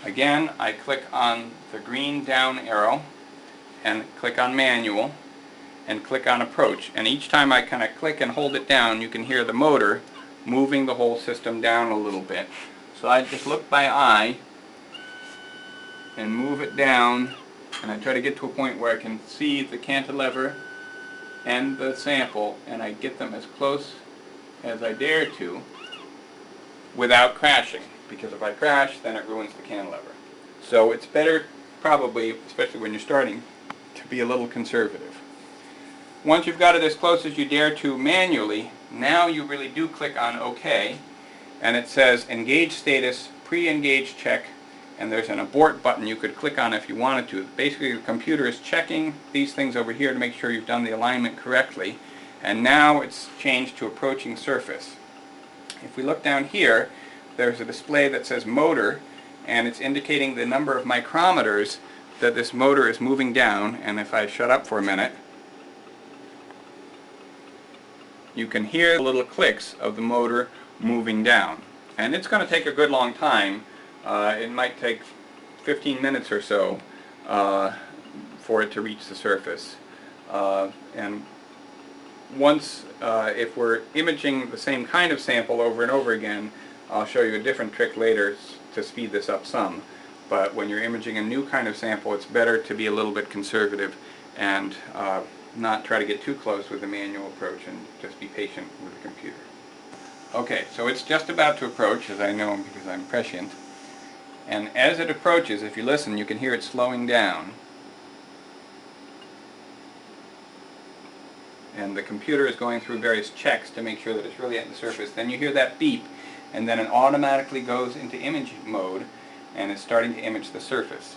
Again, I click on the green down arrow and click on manual and click on approach. And each time I kind of click and hold it down, you can hear the motor moving the whole system down a little bit. So I just look by eye and move it down, and I try to get to a point where I can see the cantilever and the sample, and I get them as close as I dare to without crashing, because if I crash, then it ruins the cantilever. So it's better, probably, especially when you're starting, to be a little conservative. Once you've got it as close as you dare to manually, now you really do click on OK, and it says Engage Status, Pre-Engage Check, and there's an abort button you could click on if you wanted to. Basically, the computer is checking these things over here to make sure you've done the alignment correctly, and now it's changed to approaching surface. If we look down here, there's a display that says motor, and it's indicating the number of micrometers that this motor is moving down. And if I shut up for a minute, you can hear the little clicks of the motor moving down. And it's going to take a good long time. It might take 15 minutes or so for it to reach the surface. And once, if we're imaging the same kind of sample over and over again, I'll show you a different trick later to speed this up some. But when you're imaging a new kind of sample, it's better to be a little bit conservative and not try to get too close with the manual approach, and just be patient with the computer. Okay, so it's just about to approach, as I know because I'm prescient. And as it approaches, if you listen, you can hear it slowing down. And the computer is going through various checks to make sure that it's really at the surface. Then you hear that beep, and then it automatically goes into image mode, and it's starting to image the surface.